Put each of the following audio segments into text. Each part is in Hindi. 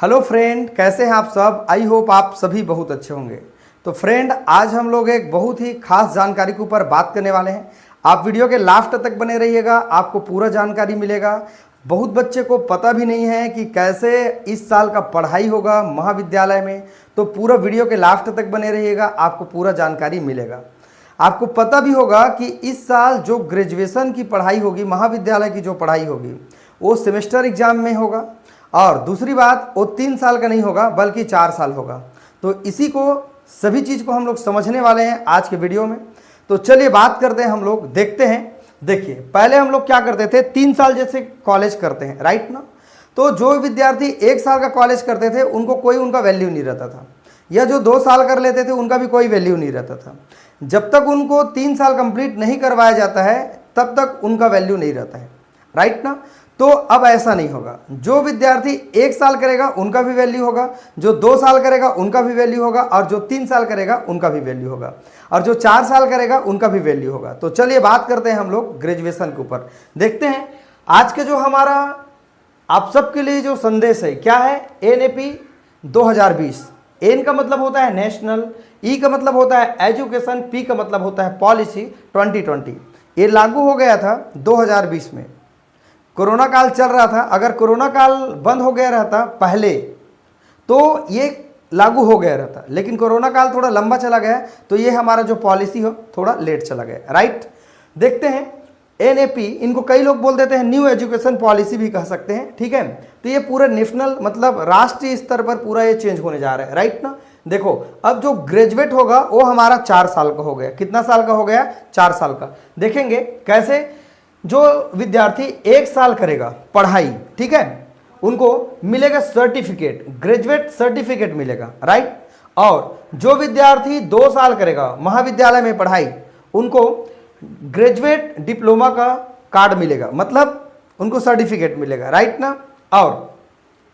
हेलो फ्रेंड, कैसे हैं आप सब। आई होप आप सभी बहुत अच्छे होंगे। तो फ्रेंड, आज हम लोग एक बहुत ही खास जानकारी के ऊपर बात करने वाले हैं। आप वीडियो के लास्ट तक बने रहिएगा, आपको पूरा जानकारी मिलेगा। बहुत बच्चे को पता भी नहीं है कि कैसे इस साल का पढ़ाई होगा महाविद्यालय में, तो पूरा वीडियो के लास्ट तक बने रहिएगा, आपको पूरा जानकारी मिलेगा। आपको पता भी होगा कि इस साल जो ग्रेजुएशन की पढ़ाई होगी, महाविद्यालय की जो पढ़ाई होगी, वो सेमेस्टर एग्जाम में होगा। और दूसरी बात, वो 3 साल का नहीं होगा बल्कि 4 साल होगा। तो इसी को सभी चीज़ को हम लोग समझने वाले हैं आज के वीडियो में। तो चलिए बात करते हैं, हम लोग देखते हैं। देखिए, पहले हम लोग क्या करते थे, 3 साल जैसे कॉलेज करते हैं, राइट ना। तो जो विद्यार्थी 1 साल का कॉलेज करते थे उनको कोई उनका वैल्यू नहीं रहता था, या जो 2 साल कर लेते थे उनका भी कोई वैल्यू नहीं रहता था। जब तक उनको 3 साल कंप्लीट नहीं करवाया जाता है तब तक उनका वैल्यू नहीं रहता है, राइट ना। तो अब ऐसा नहीं होगा। जो विद्यार्थी 1 साल करेगा उनका भी वैल्यू होगा, जो 2 साल करेगा उनका भी वैल्यू होगा, और जो 3 साल करेगा उनका भी वैल्यू होगा, और जो 4 साल करेगा उनका भी वैल्यू होगा। तो चलिए बात करते हैं हम लोग ग्रेजुएशन के ऊपर। देखते हैं आज के जो हमारा आप सबके लिए जो संदेश है क्या है। NAP 2020। एन का मतलब होता है नेशनल, ई का मतलब होता है एजुकेशन, पी का मतलब होता है पॉलिसी 2020। ये लागू हो गया था 2020 में। कोरोना काल चल रहा था। अगर कोरोना काल बंद हो गया रहता पहले तो ये लागू हो गया रहता, लेकिन कोरोना काल थोड़ा लंबा चला गया तो ये हमारा जो पॉलिसी हो थोड़ा लेट चला गया, राइट। देखते हैं NAP, इनको कई लोग बोल देते हैं न्यू एजुकेशन पॉलिसी भी कह सकते हैं, ठीक है। तो ये पूरा नेशनल मतलब राष्ट्रीय स्तर पर पूरा ये चेंज होने जा रहा है, राइट ना। देखो, अब जो ग्रेजुएट होगा वो हमारा 4 साल का हो गया। कितना साल का हो गया? 4 साल का। देखेंगे कैसे। जो विद्यार्थी 1 साल करेगा पढ़ाई, ठीक है, उनको मिलेगा सर्टिफिकेट, ग्रेजुएट सर्टिफिकेट मिलेगा, राइट। और जो विद्यार्थी 2 साल करेगा महाविद्यालय में पढ़ाई, उनको ग्रेजुएट डिप्लोमा का कार्ड मिलेगा, मतलब उनको सर्टिफिकेट मिलेगा, राइट ना। और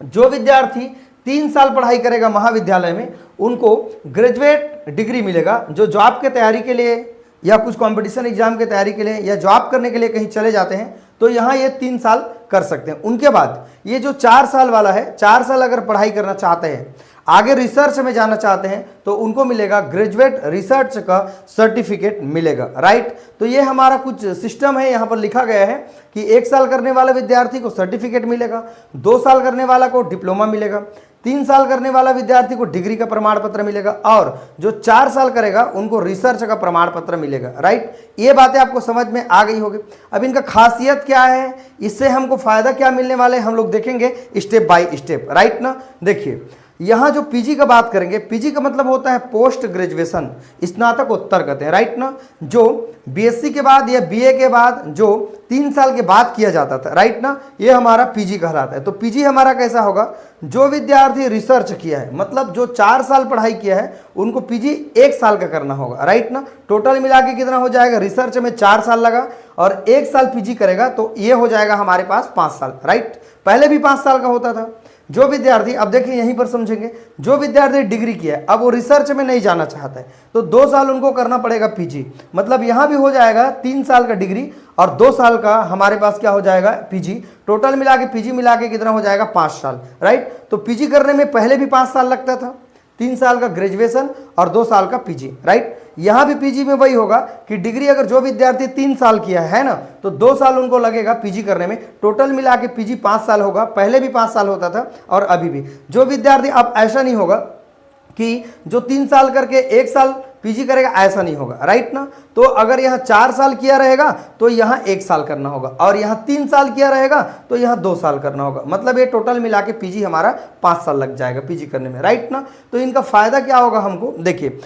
जो विद्यार्थी 3 साल पढ़ाई करेगा महाविद्यालय में, उनको ग्रेजुएट डिग्री मिलेगा। जो जॉब के तैयारी के लिए या कुछ कंपटीशन एग्जाम की तैयारी के लिए या जॉब करने के लिए कहीं चले जाते हैं तो यहाँ ये 3 साल कर सकते हैं। उनके बाद ये जो 4 साल वाला है, 4 साल अगर पढ़ाई करना चाहते हैं, आगे रिसर्च में जाना चाहते हैं, तो उनको मिलेगा ग्रेजुएट रिसर्च का सर्टिफिकेट मिलेगा, राइट। तो ये हमारा कुछ सिस्टम है, यहाँ पर लिखा गया है कि 1 साल करने वाला विद्यार्थी को सर्टिफिकेट मिलेगा, 2 साल करने वाला को डिप्लोमा मिलेगा, 3 साल करने वाला विद्यार्थी को डिग्री का प्रमाण पत्र मिलेगा, और जो 4 साल करेगा उनको रिसर्च का प्रमाण पत्र मिलेगा, राइट। ये बातें आपको समझ में आ गई होगी। अब इनका खासियत क्या है, इससे हमको फायदा क्या मिलने वाले हम लोग देखेंगे स्टेप बाय स्टेप, राइट ना। देखिए, यहाँ जो पीजी का बात करेंगे, पीजी का मतलब होता है पोस्ट ग्रेजुएशन, स्नातकोत्तर कहते हैं, राइट ना। जो BSc के बाद या BA के बाद जो 3 साल के बाद किया जाता था, राइट ना, ये हमारा पीजी कहलाता है। तो पीजी हमारा कैसा होगा, जो विद्यार्थी रिसर्च किया है, मतलब जो 4 साल पढ़ाई किया है, उनको पीजी 1 साल का करना होगा, राइट ना। टोटल मिला के कितना हो जाएगा, रिसर्च में 4 साल लगा और 1 साल पीजी करेगा तो ये हो जाएगा हमारे पास 5 साल, राइट। पहले भी 5 साल का होता था। जो विद्यार्थी, अब देखिए यहीं पर समझेंगे, जो विद्यार्थी डिग्री किया है, अब वो रिसर्च में नहीं जाना चाहता है तो 2 साल उनको करना पड़ेगा पीजी, मतलब यहाँ भी हो जाएगा 3 साल का डिग्री और 2 साल का हमारे पास क्या हो जाएगा, पीजी। टोटल मिला के पीजी मिला के कितना हो जाएगा, 5 साल, राइट। तो पीजी करने में पहले भी 5 साल लगता था, 3 साल का ग्रेजुएशन और 2 साल का पीजी, राइट। यहाँ भी पीजी में वही होगा कि डिग्री अगर जो विद्यार्थी 3 साल किया है ना, तो 2 साल उनको लगेगा पीजी करने में। टोटल मिला के पीजी 5 साल होगा। पहले भी 5 साल होता था और अभी भी। जो विद्यार्थी, अब ऐसा नहीं होगा कि जो 3 साल करके 1 साल पीजी करेगा, ऐसा नहीं होगा, राइट ना। तो अगर यहाँ 4 साल किया रहेगा तो यहाँ 1 साल करना होगा, और यहाँ 3 साल किया रहेगा तो यहाँ 2 साल करना होगा, मतलब ये टोटल मिला के पीजी हमारा 5 साल लग जाएगा पीजी करने में, राइट ना। तो इनका फायदा क्या होगा हमको, देखिए,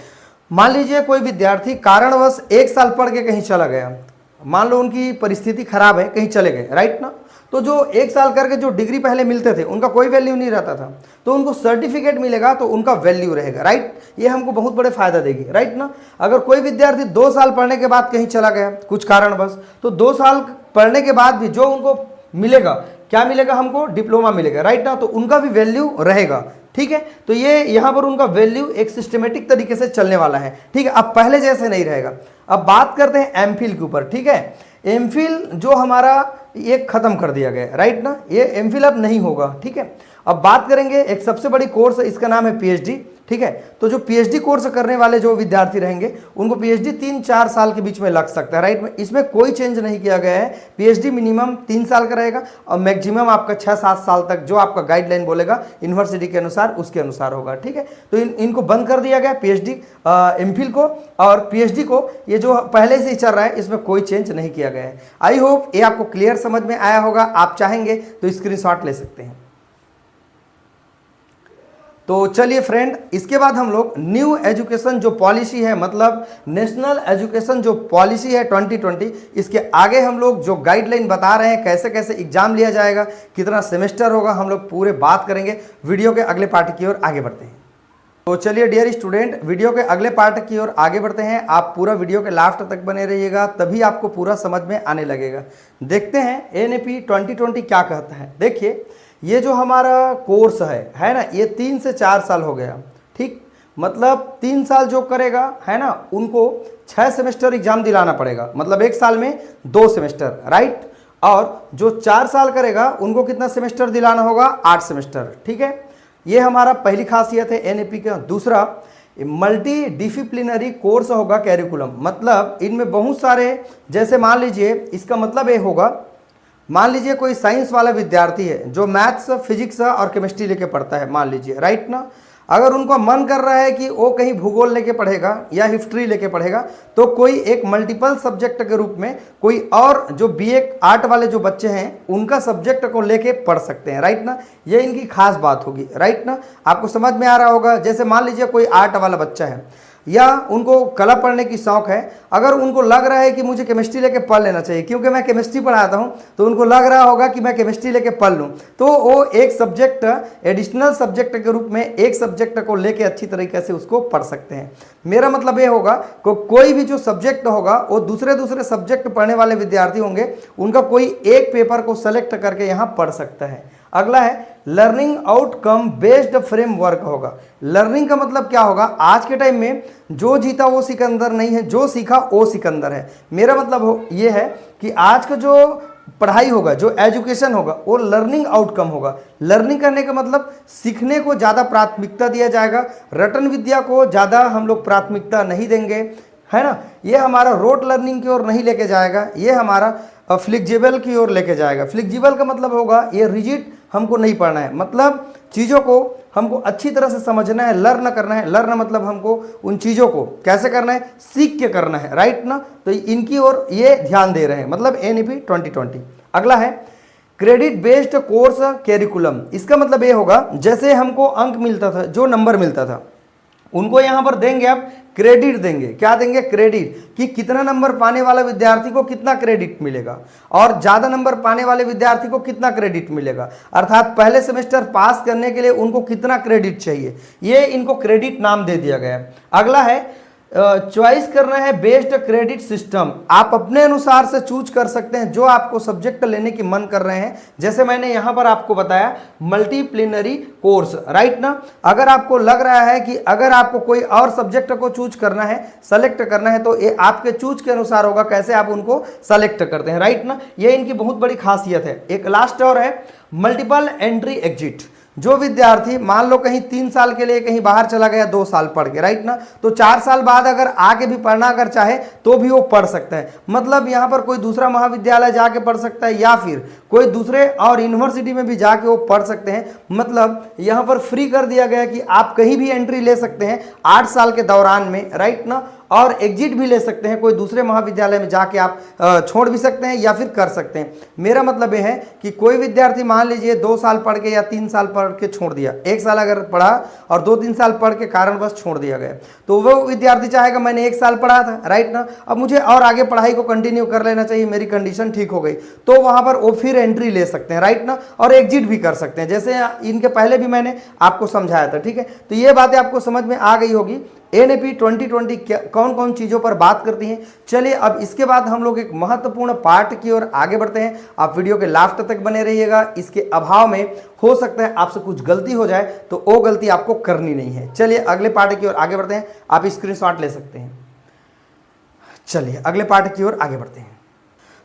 मान लीजिए कोई विद्यार्थी कारणवश 1 साल पढ़ के कहीं चला गया, मान लो उनकी परिस्थिति खराब है, कहीं चले गए, राइट ना। तो जो 1 साल करके जो डिग्री पहले मिलते थे उनका कोई वैल्यू नहीं रहता था, तो उनको सर्टिफिकेट मिलेगा तो उनका वैल्यू रहेगा, राइट। ये हमको बहुत बड़े फायदा देगी, राइट ना। अगर कोई विद्यार्थी 2 साल पढ़ने के बाद कहीं चला गया कुछ कारणवश, तो 2 साल पढ़ने के बाद भी जो उनको मिलेगा, क्या मिलेगा हमको, डिप्लोमा मिलेगा, राइट ना। तो उनका भी वैल्यू रहेगा, ठीक है। तो ये यहाँ पर उनका वैल्यू एक सिस्टमेटिक तरीके से चलने वाला है, ठीक है। अब पहले जैसे नहीं रहेगा। अब बात करते हैं एमफिल के ऊपर, ठीक है। एमफिल जो हमारा ये ख़त्म कर दिया गया है, राइट ना, ये एमफिल अब नहीं होगा, ठीक है। अब बात करेंगे एक सबसे बड़ी कोर्स, इसका नाम है पीएचडी, ठीक है। तो जो पीएचडी कोर्स करने वाले जो विद्यार्थी रहेंगे उनको पीएचडी 3-4 साल के बीच में लग सकता है, राइट। इसमें कोई चेंज नहीं किया गया है। पीएचडी मिनिमम 3 साल का रहेगा और मैक्सिमम आपका 6-7 साल तक जो आपका गाइडलाइन बोलेगा यूनिवर्सिटी के अनुसार उसके अनुसार होगा, ठीक है। तो इनको बंद कर दिया गया पीएचडी एमफिल को और पीएचडी को, ये जो पहले से ही चल रहा है इसमें कोई चेंज नहीं किया गया है। आई होप ये आपको क्लियर समझ में आया होगा। आप चाहेंगे तो स्क्रीनशॉट ले सकते हैं। तो चलिए फ्रेंड, इसके बाद हम लोग न्यू एजुकेशन जो पॉलिसी है, मतलब नेशनल एजुकेशन जो पॉलिसी है 2020, इसके आगे हम लोग जो गाइडलाइन बता रहे हैं, कैसे कैसे एग्जाम लिया जाएगा, कितना सेमेस्टर होगा, हम लोग पूरे बात करेंगे। वीडियो के अगले पार्ट की ओर आगे बढ़ते हैं। तो चलिए डियर स्टूडेंट, वीडियो के अगले पार्ट की ओर आगे बढ़ते हैं। आप पूरा वीडियो के लास्ट तक बने रहिएगा, तभी आपको पूरा समझ में आने लगेगा। देखते हैं एनईपी 2020 क्या कहता है। देखिए, ये जो हमारा कोर्स है ना, ये 3 से 4 साल हो गया, ठीक। मतलब 3 साल जो करेगा है ना, उनको 6 सेमेस्टर एग्जाम दिलाना पड़ेगा, मतलब 1 साल में 2 सेमेस्टर, राइट। और जो 4 साल करेगा उनको कितना सेमेस्टर दिलाना होगा? 8 सेमेस्टर, ठीक है। ये हमारा पहली खासियत है एनईपी का। दूसरा, मल्टी डिसिप्लिनरी कोर्स होगा कैरिकुलम, मतलब इनमें बहुत सारे, जैसे मान लीजिए इसका मतलब ये होगा, मान लीजिए कोई साइंस वाला विद्यार्थी है जो मैथ्स, फिजिक्स और केमिस्ट्री लेके पढ़ता है, मान लीजिए, राइट ना। अगर उनको मन कर रहा है कि वो कहीं भूगोल लेके पढ़ेगा या हिस्ट्री लेके पढ़ेगा, तो कोई एक मल्टीपल सब्जेक्ट के रूप में कोई और जो बीए आर्ट वाले जो बच्चे हैं उनका सब्जेक्ट को लेके पढ़ सकते हैं, राइट ना। ये इनकी खास बात होगी, राइट ना। आपको समझ में आ रहा होगा। जैसे मान लीजिए कोई आर्ट वाला बच्चा है या उनको कला पढ़ने की शौक है, अगर उनको लग रहा है कि मुझे केमिस्ट्री लेके पढ़ लेना चाहिए क्योंकि मैं केमिस्ट्री पढ़ाता हूं, तो उनको लग रहा होगा कि मैं केमिस्ट्री लेके पढ़ लूं, तो वो एक सब्जेक्ट एडिशनल सब्जेक्ट के रूप में एक सब्जेक्ट को लेके अच्छी तरीके से उसको पढ़ सकते हैं। मेरा मतलब ये होगा कोई भी जो सब्जेक्ट होगा वो दूसरे सब्जेक्ट पढ़ने वाले विद्यार्थी होंगे, उनका कोई एक पेपर को सेलेक्ट करके यहाँ पढ़ सकता है। अगला है लर्निंग आउटकम बेस्ड फ्रेमवर्क होगा। लर्निंग का मतलब क्या होगा? आज के टाइम में जो जीता वो सिकंदर नहीं है, जो सीखा वो सिकंदर है। मेरा मतलब ये है कि आज का जो पढ़ाई होगा, जो एजुकेशन होगा, वो लर्निंग आउटकम होगा। लर्निंग करने का मतलब सीखने को ज़्यादा प्राथमिकता दिया जाएगा, रटन विद्या को ज़्यादा हम लोग प्राथमिकता नहीं देंगे, है ना। ये हमारा रोट लर्निंग की ओर नहीं लेके जाएगा, ये हमारा फ्लेक्सिबल की ओर लेके जाएगा। फ्लेक्सिबल का मतलब होगा ये रिजिड हमको नहीं पढ़ना है, मतलब चीज़ों को हमको अच्छी तरह से समझना है, लर्न करना है। लर्न मतलब हमको उन चीज़ों को कैसे करना है, सीख के करना है, राइट ना। तो इनकी ओर ये ध्यान दे रहे हैं, मतलब एनईपी 2020। अगला है क्रेडिट बेस्ड कोर्स कैरिकुलम। इसका मतलब ये होगा, जैसे हमको अंक मिलता था, जो नंबर मिलता था, उनको यहाँ पर देंगे, अब क्रेडिट देंगे। क्या देंगे? क्रेडिट, कि कितना नंबर पाने वाला विद्यार्थी को कितना क्रेडिट मिलेगा और ज़्यादा नंबर पाने वाले विद्यार्थी को कितना क्रेडिट मिलेगा, अर्थात पहले सेमेस्टर पास करने के लिए उनको कितना क्रेडिट चाहिए, ये इनको क्रेडिट नाम दे दिया गया है। अगला है चॉइस करना है बेस्ड क्रेडिट सिस्टम। आप अपने अनुसार से चूज कर सकते हैं जो आपको सब्जेक्ट लेने की मन कर रहे हैं। जैसे मैंने यहाँ पर आपको बताया मल्टीप्लिनरी कोर्स, राइट ना। अगर आपको लग रहा है कि अगर आपको कोई और सब्जेक्ट को चूज करना है, सेलेक्ट करना है, तो ये आपके चूज के अनुसार होगा कैसे आप उनको सेलेक्ट करते हैं, राइट ना। ये इनकी बहुत बड़ी खासियत है। एक लास्ट और है मल्टीपल एंट्री एग्जिट। जो विद्यार्थी मान लो कहीं 3 साल के लिए कहीं बाहर चला गया, 2 साल पढ़ के, राइट ना, तो 4 साल बाद अगर आके भी पढ़ना अगर चाहे तो भी वो पढ़ सकता है। मतलब यहाँ पर कोई दूसरा महाविद्यालय जाके पढ़ सकता है या फिर कोई दूसरे और यूनिवर्सिटी में भी जाके वो पढ़ सकते हैं। मतलब यहाँ पर फ्री कर दिया गया कि आप कहीं भी एंट्री ले सकते हैं 8 साल के दौरान में, राइट ना, और एग्जिट भी ले सकते हैं। कोई दूसरे महाविद्यालय में जाके आप छोड़ भी सकते हैं या फिर कर सकते हैं। मेरा मतलब यह है कि कोई विद्यार्थी मान लीजिए 2 साल पढ़ के या 3 साल पढ़ के छोड़ दिया, 1 साल अगर पढ़ा और 2-3 साल पढ़ के कारणवश छोड़ दिया गया, तो वो विद्यार्थी चाहेगा मैंने 1 साल पढ़ा था, राइट ना, अब मुझे और आगे पढ़ाई को कंटिन्यू कर लेना चाहिए, मेरी कंडीशन ठीक हो गई, तो वहां पर वो फिर एंट्री ले सकते हैं, राइट ना, और एग्जिट भी कर सकते हैं। जैसे इनके पहले भी मैंने आपको समझाया था, ठीक है। तो ये बातें आपको समझ में आ गई होगी। एनईपी 2020 कौन कौन चीज़ों पर बात करती हैं। चलिए अब इसके बाद हम लोग एक महत्वपूर्ण पार्ट की ओर आगे बढ़ते हैं। आप वीडियो के लास्ट तक बने रहिएगा। इसके अभाव में हो सकता है आपसे कुछ गलती हो जाए, तो वो गलती आपको करनी नहीं है। चलिए अगले पार्ट की ओर आगे बढ़ते हैं। आप स्क्रीनशॉट ले सकते हैं। चलिए अगले पार्ट की ओर आगे बढ़ते हैं।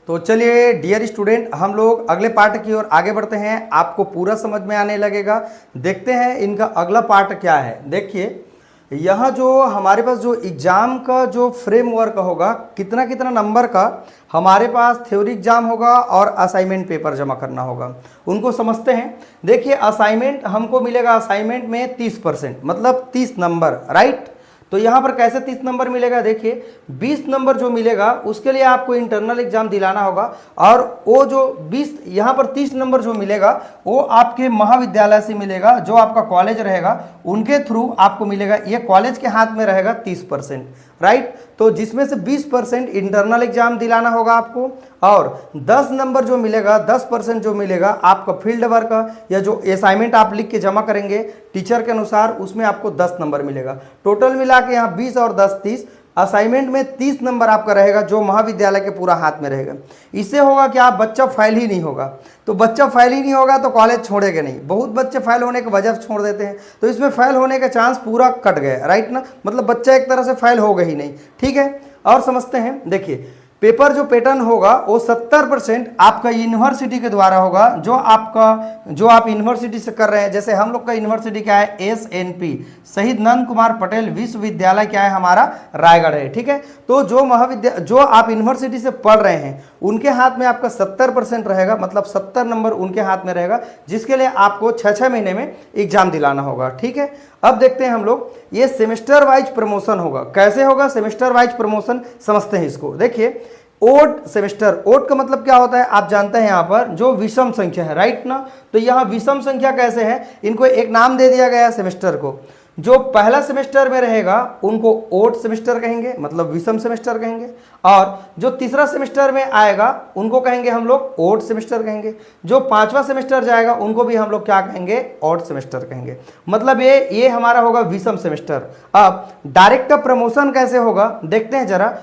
तो चलिए डियर स्टूडेंट, हम लोग अगले पार्ट की ओर आगे बढ़ते हैं। आपको पूरा समझ में आने लगेगा। देखते हैं इनका अगला पार्ट क्या है। देखिए, यहाँ जो हमारे पास जो एग्ज़ाम का जो फ्रेमवर्क होगा, कितना कितना नंबर का हमारे पास थ्योरी एग्जाम होगा और असाइनमेंट पेपर जमा करना होगा, उनको समझते हैं। देखिए, असाइनमेंट हमको मिलेगा, असाइनमेंट में 30%, मतलब 30 नंबर, राइट। तो यहाँ पर कैसे 30 नंबर मिलेगा? देखिए, 20 नंबर जो मिलेगा उसके लिए आपको इंटरनल एग्जाम दिलाना होगा, और वो जो 20 यहाँ पर 30 नंबर जो मिलेगा वो आपके महाविद्यालय से मिलेगा, जो आपका कॉलेज रहेगा उनके थ्रू आपको मिलेगा। ये कॉलेज के हाथ में रहेगा 30%, राइट। तो जिसमें से 20% इंटरनल एग्जाम दिलाना होगा आपको, और 10 नंबर जो मिलेगा, 10% जो मिलेगा आपका फील्ड वर्क या जो असाइनमेंट आप लिख के जमा करेंगे टीचर के अनुसार, उसमें आपको 10 नंबर मिलेगा। टोटल मिला के यहाँ 20 और 10 30, असाइनमेंट में 30 नंबर आपका रहेगा, जो महाविद्यालय के पूरा हाथ में रहेगा। इससे होगा कि आप बच्चा फेल ही नहीं होगा। तो बच्चा फेल ही नहीं होगा तो कॉलेज छोड़ेगा नहीं। बहुत बच्चे फेल होने के वजह से छोड़ देते हैं, तो इसमें फेल होने का चांस पूरा कट गया, राइट ना। मतलब बच्चा एक तरह से फेल होगा ही नहीं, ठीक है। और समझते हैं, देखिए पेपर जो पैटर्न होगा वो 70% आपका यूनिवर्सिटी के द्वारा होगा, जो आप यूनिवर्सिटी से कर रहे हैं। जैसे हम लोग का यूनिवर्सिटी क्या है, SNP, शहीद नंद कुमार पटेल विश्वविद्यालय क्या है हमारा, रायगढ़ है, ठीक है। तो जो आप यूनिवर्सिटी से पढ़ रहे हैं उनके हाथ में आपका 70% रहेगा, मतलब 70 नंबर उनके हाथ में रहेगा, जिसके लिए आपको 6-6 महीने में एग्जाम दिलाना होगा, ठीक है। अब देखते हैं हम लोग, ये सेमेस्टर वाइज प्रमोशन होगा। कैसे होगा सेमेस्टर वाइज प्रमोशन, समझते हैं इसको। देखिए, ओड सेमेस्टर, ओड का मतलब क्या होता है आप जानते हैं, यहाँ पर जो विषम संख्या है, राइट ना। तो यहाँ विषम संख्या कैसे है, इनको एक नाम दे दिया गया है सेमेस्टर को। जो पहला सेमेस्टर में रहेगा उनको ओड सेमेस्टर कहेंगे, मतलब विषम सेमेस्टर कहेंगे, और जो तीसरा सेमेस्टर में आएगा उनको कहेंगे हम लोग ओड सेमेस्टर कहेंगे। जो 5वां सेमेस्टर जाएगा उनको भी हम लोग क्या कहेंगे, ओड सेमेस्टर कहेंगे। मतलब ये हमारा होगा विषम सेमेस्टर। अब डायरेक्ट प्रमोशन कैसे होगा देखते हैं जरा।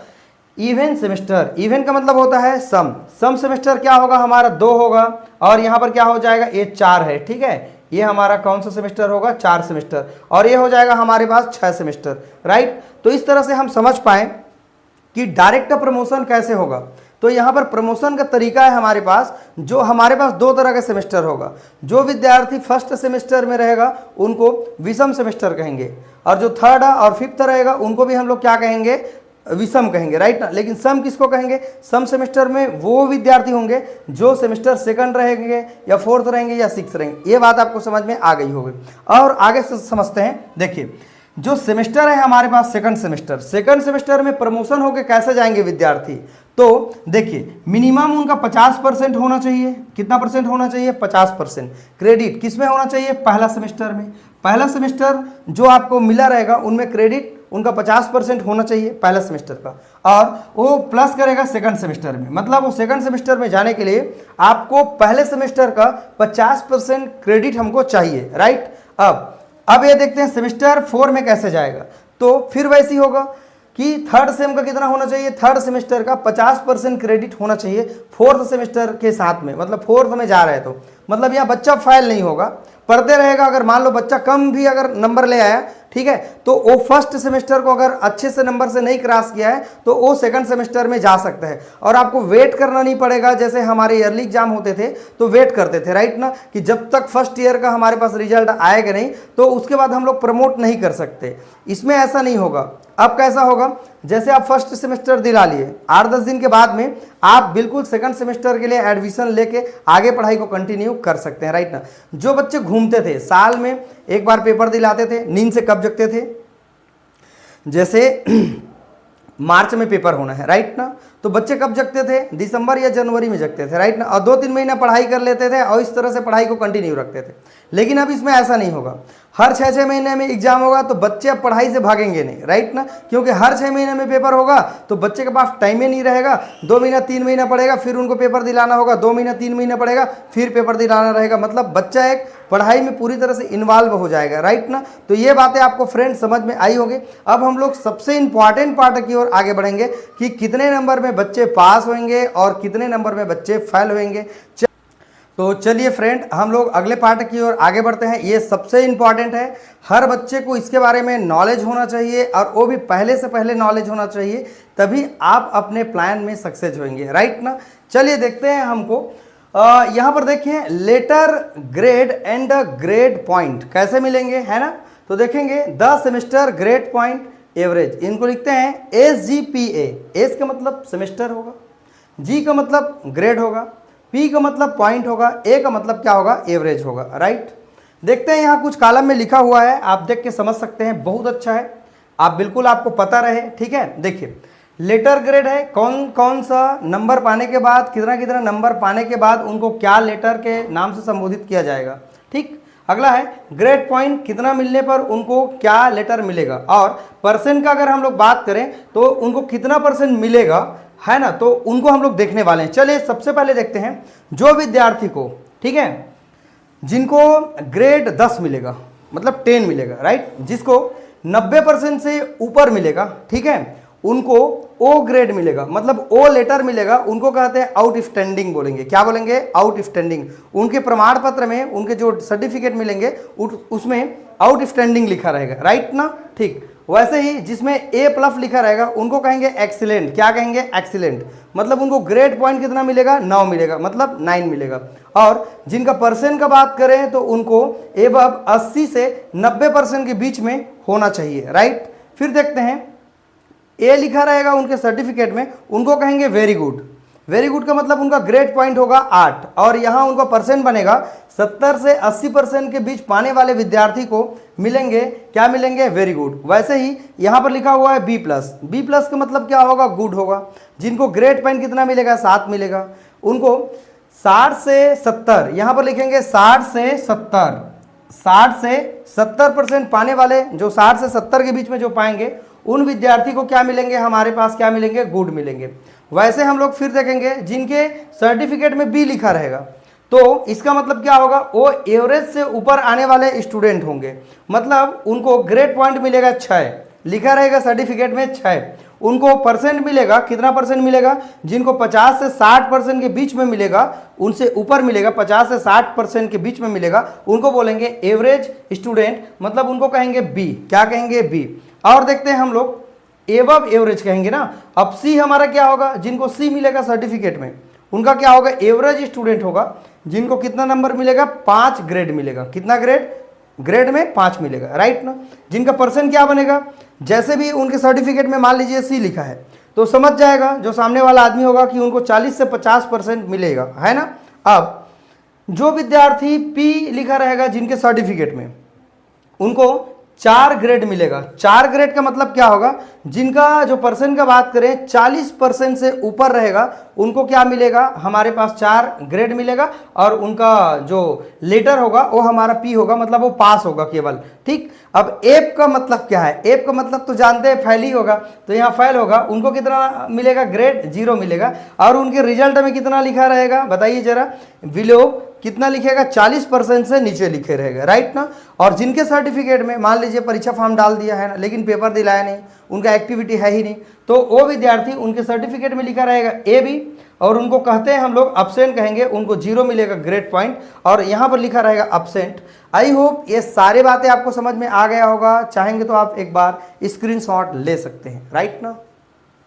इवन सेमेस्टर, इवन का मतलब होता है सम सेमेस्टर क्या होगा हमारा, 2 होगा, और यहाँ पर क्या हो जाएगा, ये 4 है, ठीक है। ये हमारा कौन सा सेमेस्टर होगा, 4 सेमेस्टर, और ये हो जाएगा हमारे पास 6 सेमेस्टर, राइट। तो इस तरह से हम समझ पाएं कि डायरेक्ट प्रमोशन कैसे होगा। तो यहाँ पर प्रमोशन का तरीका है हमारे पास, जो हमारे पास 2 तरह का सेमेस्टर होगा। जो विद्यार्थी फर्स्ट सेमेस्टर में रहेगा उनको विषम सेमेस्टर कहेंगे, और जो 3rd और 5th रहेगा उनको भी हम लोग क्या कहेंगे, विषम कहेंगे, राइट ना। लेकिन सम किसको कहेंगे, सम सेमेस्टर में वो विद्यार्थी होंगे जो सेमेस्टर 2nd रहेंगे या 4th रहेंगे या 6th रहेंगे। ये बात आपको समझ में आ गई होगी। और आगे से समझते हैं। देखिए, जो सेमेस्टर है हमारे पास सेकंड सेमेस्टर में प्रमोशन होकर कैसे जाएंगे विद्यार्थी, तो देखिए मिनिमम उनका 50% होना चाहिए। कितना परसेंट होना चाहिए, 50%। क्रेडिट किस में होना चाहिए, पहला सेमेस्टर में। पहला सेमेस्टर जो आपको मिला रहेगा उनमें क्रेडिट उनका 50% होना चाहिए पहला सेमेस्टर का, और वो प्लस करेगा सेकंड सेमेस्टर में। मतलब वो सेकंड सेमेस्टर में जाने के लिए आपको पहले सेमेस्टर का 50% क्रेडिट हमको चाहिए, राइट। अब ये देखते हैं सेमेस्टर 4 में कैसे जाएगा। तो फिर वैसी होगा कि 3rd सेम का कितना होना चाहिए, 3rd सेमेस्टर का 50% क्रेडिट होना चाहिए 4th सेमेस्टर के साथ में। मतलब 4th में जा रहे हैं तो मतलब यहाँ बच्चा फेल नहीं होगा, पढ़ते रहेगा। अगर मान लो बच्चा कम भी अगर नंबर ले आया, ठीक है, तो वो फर्स्ट सेमेस्टर को अगर अच्छे से नंबर से नहीं क्रॉस किया है तो वो सेकंड सेमेस्टर में जा सकता है, और आपको वेट करना नहीं पड़ेगा। जैसे हमारे ईयरली एग्जाम होते थे तो वेट करते थे, राइट ना, कि जब तक फर्स्ट ईयर का हमारे पास रिजल्ट आएगा नहीं तो उसके बाद हम लोग प्रमोट नहीं कर सकते। इसमें ऐसा नहीं होगा। अब कैसा होगा, जैसे आप फर्स्ट सेमेस्टर दिला लिए, 8-10 दिन के बाद में आप बिल्कुल सेकंड सेमेस्टर के लिए एडमिशन लेके आगे पढ़ाई को कंटिन्यू कर सकते हैं, राइट ना। जो बच्चे घूमते थे, साल में एक बार पेपर दिलाते थे, नींद से कब जगते थे, जैसे मार्च में पेपर होना है, राइट ना, तो बच्चे कब जगते थे, दिसंबर या जनवरी में जगते थे, राइट ना, और 2-3 महीना पढ़ाई कर लेते थे और इस तरह से पढ़ाई को कंटिन्यू रखते थे। लेकिन अब इसमें ऐसा नहीं होगा। हर 6-6 महीने में एग्जाम होगा तो बच्चे अब पढ़ाई से भागेंगे नहीं, राइट ना, क्योंकि हर 6 महीने में पेपर होगा तो बच्चे के पास टाइम ही नहीं रहेगा। 2 महीना 3 महीना पड़ेगा फिर उनको पेपर दिलाना होगा, 2 महीना 3 महीना पड़ेगा फिर पेपर दिलाना रहेगा। मतलब बच्चा एक पढ़ाई में पूरी तरह से इन्वॉल्व हो जाएगा, राइट ना। तो ये बातें आपको फ्रेंड समझ में आई होगी। अब हम लोग सबसे इंपॉर्टेंट पार्ट की ओर आगे बढ़ेंगे कि कितने नंबर में बच्चे पास होंगे और कितने नंबर में बच्चे फेल होंगे। तो चलिए फ्रेंड, हम लोग अगले पार्ट की ओर आगे बढ़ते हैं। ये सबसे इम्पॉर्टेंट है, हर बच्चे को इसके बारे में नॉलेज होना चाहिए और वो भी पहले से पहले नॉलेज होना चाहिए, तभी आप अपने प्लान में सक्सेस होंगे, राइट ना। चलिए देखते हैं हमको यहाँ पर देखिए, letter grade and grade point कैसे मिलेंगे, है ना। तो देखेंगे the semester grade point average, इनको लिखते हैं SGPA। एस का मतलब सेमेस्टर होगा, जी का मतलब ग्रेड होगा, पी का मतलब पॉइंट होगा, ए का मतलब क्या होगा, एवरेज होगा, राइट। देखते हैं यहाँ कुछ कॉलम में लिखा हुआ है, आप देख के समझ सकते हैं, बहुत अच्छा है, आप बिल्कुल आपको पता रहे, ठीक है। देखिए लेटर ग्रेड है, कौन कौन सा नंबर पाने के बाद, कितना कितना नंबर पाने के बाद उनको क्या लेटर के नाम से संबोधित किया जाएगा, ठीक। अगला है ग्रेड पॉइंट, कितना मिलने पर उनको क्या लेटर मिलेगा, और परसेंट का अगर हम लोग बात करें तो उनको कितना परसेंट मिलेगा, है ना, तो उनको हम लोग देखने वाले हैं। चलिए सबसे पहले देखते हैं, जो विद्यार्थी को, ठीक है, जिनको ग्रेड 10 मिलेगा, मतलब 10 मिलेगा, राइट, जिसको 90% से ऊपर मिलेगा, ठीक है, उनको ओ ग्रेड मिलेगा, मतलब ओ लेटर मिलेगा, उनको कहते हैं आउटस्टैंडिंग बोलेंगे। क्या बोलेंगे, आउटस्टैंडिंग। उनके प्रमाण पत्र में, उनके जो सर्टिफिकेट मिलेंगे उसमें आउटस्टैंडिंग लिखा रहेगा, राइट ना, ठीक। वैसे ही जिसमें A+ लिखा रहेगा उनको कहेंगे एक्सीलेंट। क्या कहेंगे, एक्सीलेंट, मतलब उनको ग्रेड पॉइंट कितना मिलेगा, 9 मिलेगा, मतलब 9 मिलेगा। और जिनका परसेंट का बात करें तो उनको एबव 80 से 90% के बीच में होना चाहिए, राइट। फिर देखते हैं ए लिखा रहेगा उनके सर्टिफिकेट में, उनको कहेंगे वेरी गुड। वेरी गुड का मतलब उनका ग्रेड पॉइंट होगा 8, और यहाँ उनका परसेंट बनेगा 70 से 80% के बीच पाने वाले विद्यार्थी को मिलेंगे, क्या मिलेंगे, वेरी गुड। वैसे ही यहाँ पर लिखा हुआ है B+। B+ का मतलब क्या होगा, गुड होगा। जिनको ग्रेड पॉइंट कितना मिलेगा, 7 मिलेगा, उनको 60 से 70, यहाँ पर लिखेंगे 60 से 70, 60 से 70% पाने वाले, जो 60 से 70 के बीच में जो पाएंगे उन विद्यार्थी को क्या मिलेंगे, हमारे पास क्या मिलेंगे, गुड मिलेंगे। वैसे हम लोग फिर देखेंगे जिनके सर्टिफिकेट में B लिखा रहेगा, तो इसका मतलब क्या होगा, वो एवरेज से ऊपर आने वाले स्टूडेंट होंगे, मतलब उनको ग्रेड पॉइंट मिलेगा 6, लिखा रहेगा सर्टिफिकेट में 6। उनको परसेंट मिलेगा, कितना परसेंट मिलेगा, जिनको 50 से 60% के बीच में मिलेगा, उनसे ऊपर मिलेगा, 50 से 60% के बीच में मिलेगा, उनको बोलेंगे एवरेज स्टूडेंट, मतलब उनको कहेंगे B। क्या कहेंगे, B। और देखते हैं हम लोग एबव एवरेज कहेंगे ना। अब सी हमारा क्या होगा, जिनको सी मिलेगा सर्टिफिकेट में उनका क्या होगा, एवरेज स्टूडेंट होगा, जिनको कितना नंबर मिलेगा, 5 ग्रेड मिलेगा। कितना ग्रेड, ग्रेड में 5 मिलेगा, राइट ना। जिनका परसेंट क्या बनेगा, जैसे भी उनके सर्टिफिकेट में मान लीजिए सी लिखा है तो समझ जाएगा जो सामने वाला आदमी होगा कि उनको 40 से 50% मिलेगा, है ना। अब जो विद्यार्थी पी लिखा रहेगा जिनके सर्टिफिकेट में, उनको 4 ग्रेड मिलेगा। 4 ग्रेड का मतलब क्या होगा, जिनका जो परसेंट का बात करें 40% से ऊपर रहेगा उनको क्या मिलेगा, हमारे पास 4 ग्रेड मिलेगा, और उनका जो लेटर होगा वो हमारा पी होगा, मतलब वो पास होगा केवल, ठीक। अब एप का मतलब क्या है, एप का मतलब तो जानते हैं फेल ही होगा, तो यहाँ फेल होगा, उनको कितना मिलेगा, ग्रेड 0 मिलेगा। और उनके रिजल्ट में कितना लिखा रहेगा, बताइए जरा, बिलो कितना लिखेगा, 40% से नीचे लिखे रहेगा, राइट ना। और जिनके सर्टिफिकेट में मान लीजिए परीक्षा फॉर्म डाल दिया है ना, लेकिन पेपर दिलाया नहीं, उनका एक्टिविटी है ही नहीं, तो वो विद्यार्थी उनके सर्टिफिकेट में लिखा रहेगा AB, और उनको कहते हैं हम लोग अब्सेंट कहेंगे, उनको 0 मिलेगा ग्रेड पॉइंट, और यहाँ पर लिखा रहेगा अब्सेंट। आई होप ये सारे बातें आपको समझ में आ गया होगा, चाहेंगे तो आप एक बार स्क्रीनशॉट ले सकते हैं, राइट ना।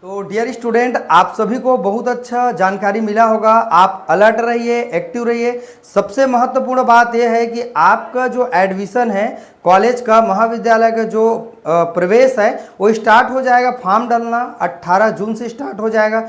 तो डियर स्टूडेंट, आप सभी को बहुत अच्छा जानकारी मिला होगा, आप अलर्ट रहिए, एक्टिव रहिए। सबसे महत्वपूर्ण बात यह है कि आपका जो एडमिशन है कॉलेज का, महाविद्यालय का जो प्रवेश है वो स्टार्ट हो जाएगा, फॉर्म डालना 18 जून से स्टार्ट हो जाएगा।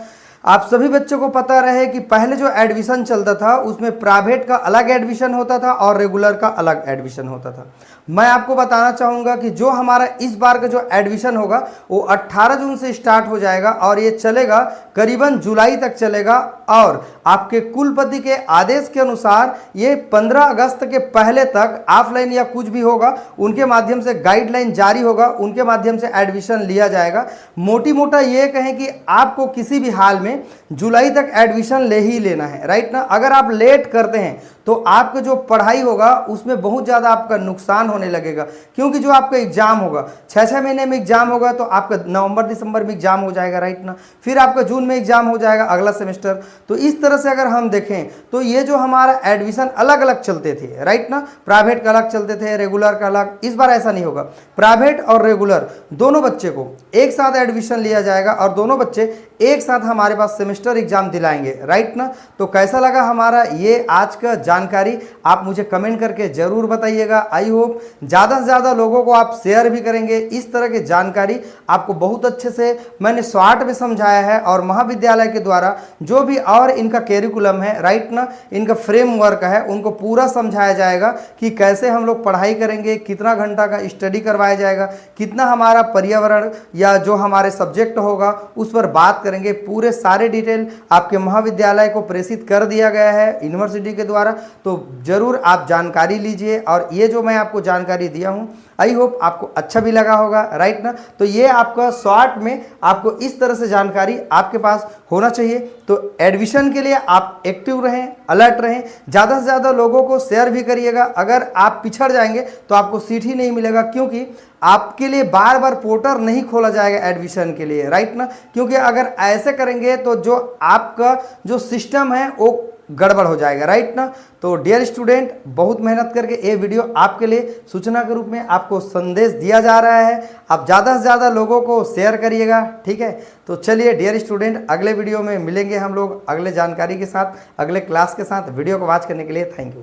आप सभी बच्चों को पता रहे कि पहले जो एडमिशन चलता था उसमें प्राइवेट का अलग एडमिशन होता था और रेगुलर का अलग एडमिशन होता था। मैं आपको बताना चाहूँगा कि जो हमारा इस बार का जो एडमिशन होगा वो 18 जून से स्टार्ट हो जाएगा और ये चलेगा करीबन जुलाई तक चलेगा, और आपके कुलपति के आदेश के अनुसार ये 15 अगस्त के पहले तक ऑफलाइन या कुछ भी होगा उनके माध्यम से गाइडलाइन जारी होगा, उनके माध्यम से एडमिशन लिया जाएगा। मोटी मोटा ये कहें कि आपको किसी भी हाल में जुलाई तक एडमिशन ले ही लेना है, राइट ना। अगर आप लेट करते हैं तो आपका जो पढ़ाई होगा उसमें बहुत ज़्यादा आपका नुकसान होने लगेगा, क्योंकि जो आपका एग्जाम होगा 6-6 महीने में एग्जाम होगा, तो आपका नवंबर दिसंबर में एग्जाम हो जाएगा, राइट ना। फिर आपका जून में एग्जाम हो जाएगा अगला सेमेस्टर, तो इस तरह से अगर हम देखें तो ये जो हमारा एडमिशन अलग अलग चलते थे, राइट ना, प्राइवेट का अलग चलते थे, रेगुलर का अलग। इस बार ऐसा नहीं होगा, प्राइवेट और रेगुलर दोनों बच्चे को एक साथ एडमिशन लिया जाएगा और दोनों बच्चे एक साथ हमारे पास सेमेस्टर एग्जाम दिलाएंगे, राइट ना। तो कैसा लगा हमारा ये आज का जानकारी, आप मुझे कमेंट करके जरूर बताइएगा। आई होप ज़्यादा से ज़्यादा लोगों को आप शेयर भी करेंगे। इस तरह की जानकारी आपको बहुत अच्छे से मैंने शॉर्ट में समझाया है और महाविद्यालय के द्वारा जो भी और इनका कैरिकुलम है, राइट ना, इनका फ्रेमवर्क है, उनको पूरा समझाया जाएगा कि कैसे हम लोग पढ़ाई करेंगे, कितना घंटा का स्टडी करवाया जाएगा, कितना हमारा पर्यावरण या जो हमारे सब्जेक्ट होगा उस पर बात करेंगे। पूरे सारे डिटेल आपके महाविद्यालय को प्रेषित कर दिया गया है यूनिवर्सिटी के द्वारा, तो जरूर आप जानकारी लीजिए। और ये जो मैं आपको जानकारी दिया हूँ आई होप आपको अच्छा भी लगा होगा, राइट ना। तो ये आपका शॉर्ट में आपको इस तरह से जानकारी आपके पास होना चाहिए। तो एडमिशन के लिए आप एक्टिव रहें, अलर्ट रहें, ज़्यादा से ज़्यादा लोगों को शेयर भी करिएगा। अगर आप पिछड़ जाएंगे तो आपको सीट ही नहीं मिलेगा, क्योंकि आपके लिए बार बार पोर्टल नहीं खोला जाएगा एडमिशन के लिए, राइट ना। क्योंकि अगर ऐसे करेंगे तो जो आपका जो सिस्टम है वो गड़बड़ हो जाएगा, राइट ना। तो डियर स्टूडेंट, बहुत मेहनत करके ये वीडियो आपके लिए सूचना के रूप में आपको संदेश दिया जा रहा है। आप ज़्यादा से ज़्यादा लोगों को शेयर करिएगा, ठीक है। तो चलिए डियर स्टूडेंट, अगले वीडियो में मिलेंगे हम लोग अगले जानकारी के साथ, अगले क्लास के साथ। वीडियो को वॉच करने के लिए थैंक यू।